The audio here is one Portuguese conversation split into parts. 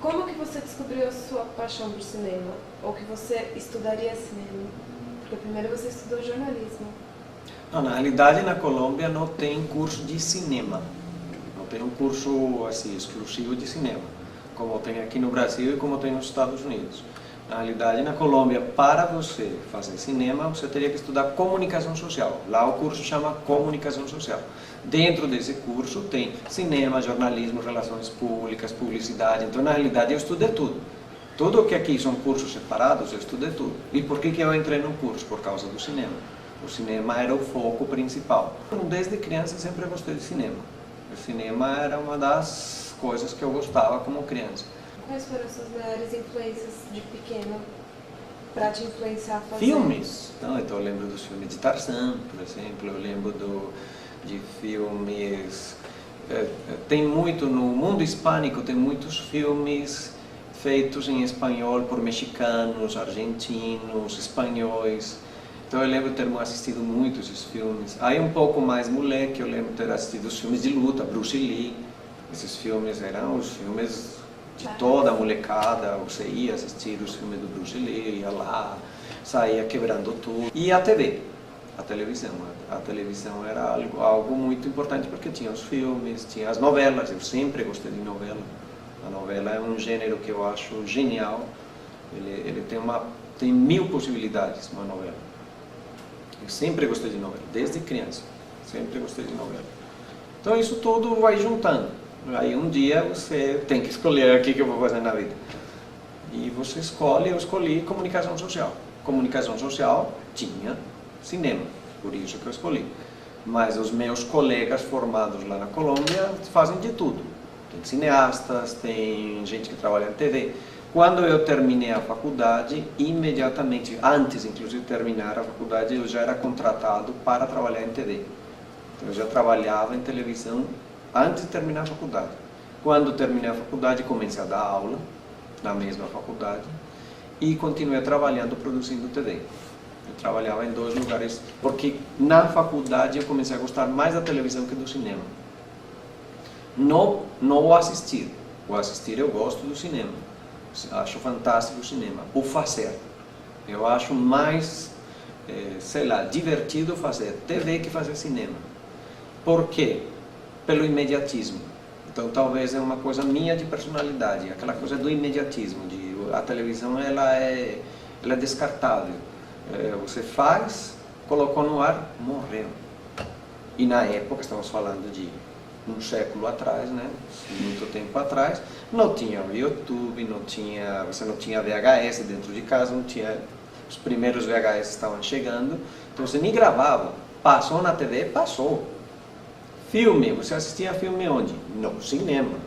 Como que você descobriu a sua paixão por cinema? Ou que você estudaria cinema? Porque primeiro você estudou jornalismo. Não, na realidade, na Colômbia não tem curso de cinema. Não tem um curso assim, exclusivo de cinema, como tem aqui no Brasil e como tem nos Estados Unidos. Na realidade, na Colômbia, para você fazer cinema, você teria que estudar comunicação social. Lá o curso chama comunicação social. Dentro desse curso tem cinema, jornalismo, relações públicas, publicidade. Então, na realidade, eu estudei tudo. Tudo que aqui são cursos separados, eu estudei tudo. E por que eu entrei no curso? Por causa do cinema. O cinema era o foco principal. Desde criança sempre gostei de cinema. O cinema era uma das coisas que eu gostava como criança. Quais foram as suas maiores influências de pequeno para te influenciar a fazer? Filmes. Então eu lembro dos filmes de Tarzan, por exemplo. Eu lembro de filmes... tem muito, no mundo hispânico, tem muitos filmes feitos em espanhol por mexicanos, argentinos, espanhóis. Então eu lembro de ter assistido muito esses filmes. Aí um pouco mais moleque, eu lembro de ter assistido os filmes de luta, Bruce Lee. Esses filmes eram os filmes de toda a molecada. Você ia assistir os filmes do Bruce Lee, ia lá, saía quebrando tudo. E a TV, a televisão. A televisão era algo muito importante porque tinha os filmes, tinha as novelas. Eu sempre gostei de novela. A novela é um gênero que eu acho genial. Ele tem 1000 possibilidades, uma novela. Eu sempre gostei de novela, desde criança. Sempre gostei de novela. Então isso tudo vai juntando. Aí um dia você tem que escolher o que eu vou fazer na vida. E você escolhe, eu escolhi comunicação social. Comunicação social tinha cinema, por isso que eu escolhi. Mas os meus colegas formados lá na Colômbia fazem de tudo. Tem cineastas, tem gente que trabalha em TV. Quando eu terminei a faculdade, imediatamente, antes inclusive de terminar a faculdade, eu já era contratado para trabalhar em TV. Então, eu já trabalhava em televisão antes de terminar a faculdade. Quando terminei a faculdade, comecei a dar aula na mesma faculdade e continuei trabalhando, produzindo TV. Eu trabalhava em 2 lugares, porque na faculdade eu comecei a gostar mais da televisão que do cinema. Não o assistir. O assistir eu gosto do cinema. Acho fantástico o cinema. O fazer. Eu acho mais, sei lá, divertido fazer TV que fazer cinema. Por quê? Pelo imediatismo. Então talvez é uma coisa minha de personalidade, aquela coisa do imediatismo. A televisão ela é descartável. Você faz, colocou no ar, morreu. E na época, estamos falando de um século atrás, né? Muito tempo atrás, não tinha o YouTube, você não tinha VHS dentro de casa, não tinha, os primeiros VHS estavam chegando, então você nem gravava. Passou na TV, passou. Filme, você assistia filme onde? No cinema.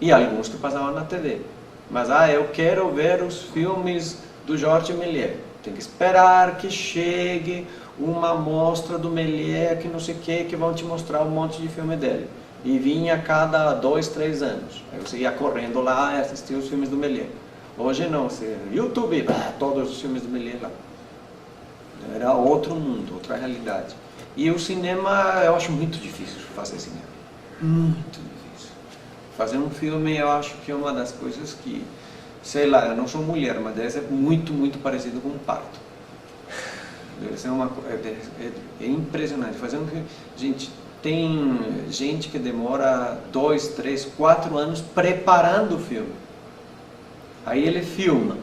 E alguns que passavam na TV. Mas, eu quero ver os filmes do Georges Méliès. Tem que esperar que chegue uma mostra do Méliès, que não sei o que vão te mostrar um monte de filme dele. E vinha a cada 2, 3 anos. Aí você ia correndo lá e assistia os filmes do Méliès. Hoje não, você YouTube, todos os filmes do Méliès lá. Era outro mundo, outra realidade. E o cinema, eu acho muito difícil fazer cinema. Muito difícil. Fazer um filme, eu acho que é uma das coisas que, sei lá, eu não sou mulher, mas deve ser muito, muito parecido com um parto. Deve ser é impressionante. Fazer um filme, gente, tem gente que demora 2, 3, 4 anos preparando o filme. Aí ele filma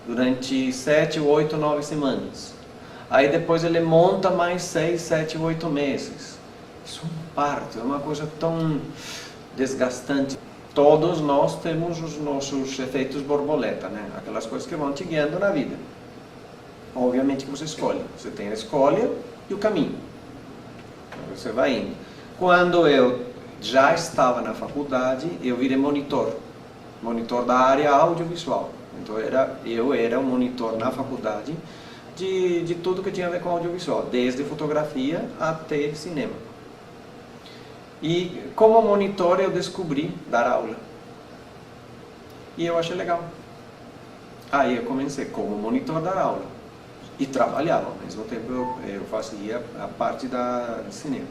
durante 7, 8, 9 semanas. Aí depois ele monta mais 6, 7, 8 meses. Isso é um parto, é uma coisa tão desgastante. Todos nós temos os nossos efeitos borboleta, né? Aquelas coisas que vão te guiando na vida. Obviamente que você escolhe. Você tem a escolha e o caminho. Você vai indo. Quando eu já estava na faculdade, eu virei monitor da área audiovisual. Então eu era um monitor na faculdade de tudo que tinha a ver com audiovisual, desde fotografia até cinema. E como monitor eu descobri dar aula. E eu achei legal. Aí eu comecei como monitor dar aula. E trabalhava, ao mesmo tempo eu fazia a parte de cinema.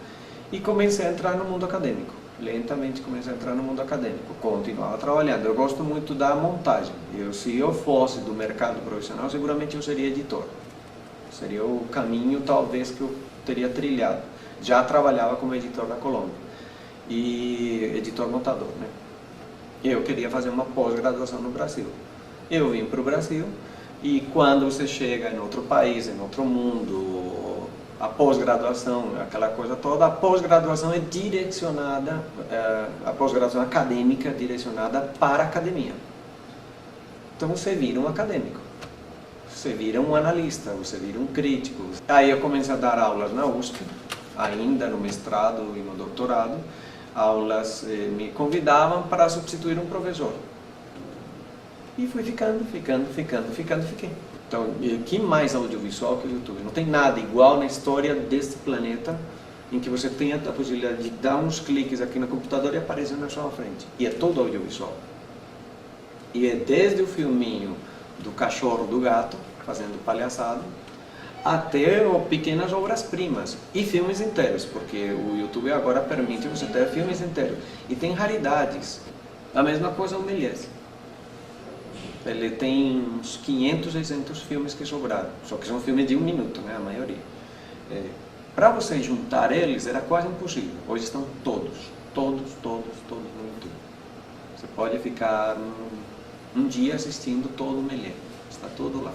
E comecei a entrar no mundo acadêmico. lentamente comecei a entrar no mundo acadêmico, continuava trabalhando. Eu gosto muito da montagem. Se eu fosse do mercado profissional, seguramente eu seria editor. Seria o caminho, talvez, que eu teria trilhado. Já trabalhava como editor da Colômbia e editor montador, né? Eu queria fazer uma pós-graduação no Brasil. Eu vim para o Brasil e quando você chega em outro país, em outro mundo, a pós-graduação, aquela coisa toda, a pós-graduação é direcionada, a pós-graduação acadêmica é direcionada para a academia. Então você vira um acadêmico, você vira um analista, você vira um crítico. Aí eu comecei a dar aulas na USP, ainda no mestrado e no doutorado. Aulas me convidavam para substituir um professor. E fui fiquei. Então, que mais audiovisual que o YouTube? Não tem nada igual na história deste planeta em que você tem a possibilidade de dar uns cliques aqui no computador e aparecer na sua frente. E é todo audiovisual. E é desde o filminho do cachorro, do gato, fazendo palhaçada, até pequenas obras-primas e filmes inteiros, porque o YouTube agora permite você ter filmes inteiros. E tem raridades. A mesma coisa o Méliès. Ele tem uns 500, 600 filmes que sobraram, só que são filmes de 1 minuto, né, a maioria. Para você juntar eles era quase impossível. Hoje estão todos no YouTube. Você pode ficar um dia assistindo todo o Méliès, está tudo lá.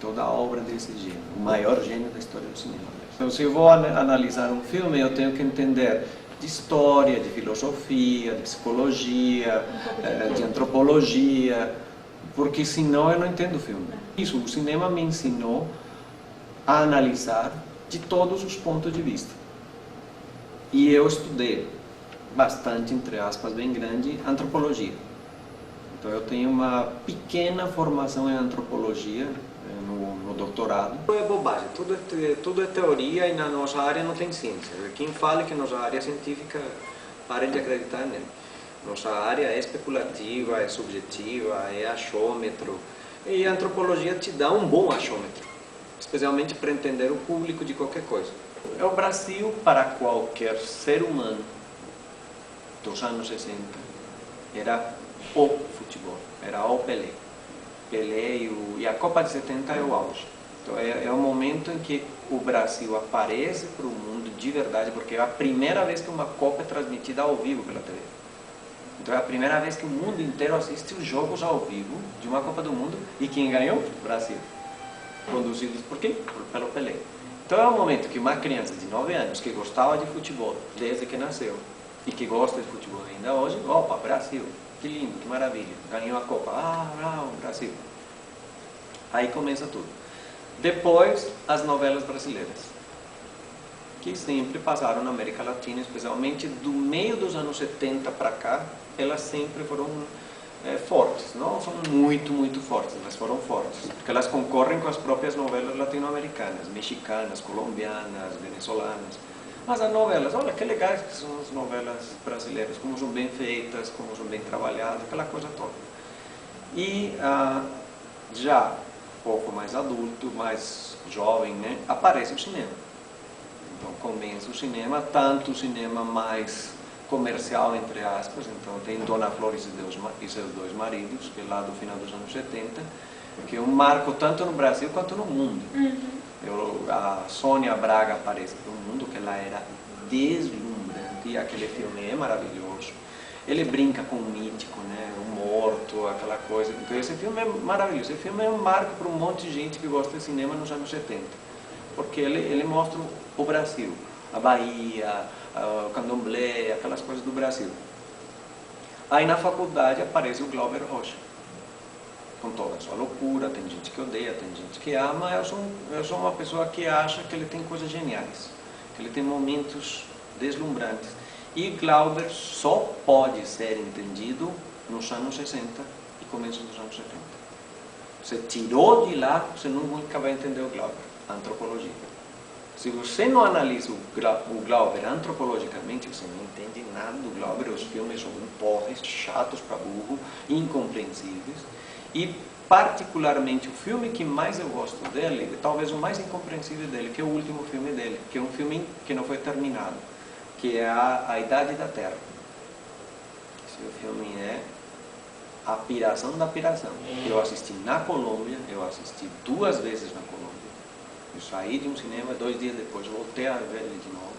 Toda a obra desse gênio, o maior gênio da história do cinema. Então, se eu vou analisar um filme, eu tenho que entender de história, de filosofia, de psicologia, de antropologia, porque senão eu não entendo o filme. Isso, o cinema me ensinou a analisar de todos os pontos de vista. E eu estudei bastante, entre aspas, bem grande, antropologia. Então eu tenho uma pequena formação em antropologia, no doutorado. É bobagem, tudo é teoria e na nossa área não tem ciência. Quem fala que nossa área científica, parem de acreditar nele. Nossa área é especulativa, é subjetiva, é achômetro. E a antropologia te dá um bom achômetro, especialmente para entender o público de qualquer coisa. É o Brasil para qualquer ser humano dos anos 60. Era o futebol, era o Pelé. Pelé e a Copa de 70 é o auge. Então é o momento em que o Brasil aparece para o mundo de verdade, porque é a primeira vez que uma Copa é transmitida ao vivo pela TV. Então é a primeira vez que o mundo inteiro assiste os jogos ao vivo de uma Copa do Mundo. E quem ganhou? O Brasil. Conduzidos por quem? Pelo Pelé. Então é o momento que uma criança de 9 anos que gostava de futebol desde que nasceu e que gosta de futebol ainda hoje, opa, Brasil. Que lindo, que maravilha, ganhou a Copa, Brasil. Aí começa tudo. Depois, as novelas brasileiras, que sempre passaram na América Latina, especialmente do meio dos anos 70 para cá, elas sempre foram fortes, não são muito fortes, mas foram fortes, porque elas concorrem com as próprias novelas latino-americanas, mexicanas, colombianas, venezuelanas. Mas as novelas, olha que legais que são as novelas brasileiras, como são bem feitas, como são bem trabalhadas, aquela coisa toda. E já um pouco mais adulto, mais jovem, né, aparece o cinema. Então começa o cinema, tanto o cinema mais comercial, entre aspas, então tem Dona Flor e seus dois maridos, que é lá do final dos anos 70, que é um marco tanto no Brasil quanto no mundo. A Sônia Braga aparece no mundo, que ela era deslumbrante, e aquele filme é maravilhoso. Ele brinca com o mítico, né, o morto, aquela coisa. Então esse filme é maravilhoso. Esse filme é um marco para um monte de gente que gosta de cinema nos anos 70, porque ele mostra o Brasil, a Bahia, o candomblé, aquelas coisas do Brasil. Aí na faculdade aparece o Glauber Rocha, com toda a sua loucura, tem gente que odeia, tem gente que ama. Eu sou uma pessoa que acha que ele tem coisas geniais, que ele tem momentos deslumbrantes. E Glauber só pode ser entendido nos anos 60 e começo dos anos 70. Você tirou de lá, você nunca vai entender o Glauber, a antropologia. Se você não analisa o Glauber antropologicamente, você não entende nada do Glauber. Os filmes são porres, chatos para burro, incompreensíveis. E particularmente o filme que mais eu gosto dele, talvez o mais incompreensível dele, que é o último filme dele, que é um filme que não foi terminado, que é a Idade da Terra. O filme é a piração da piração. Eu assisti na Colômbia, eu assisti 2 vezes na Colômbia. Eu saí de um cinema, 2 dias depois voltei a ver ele de novo.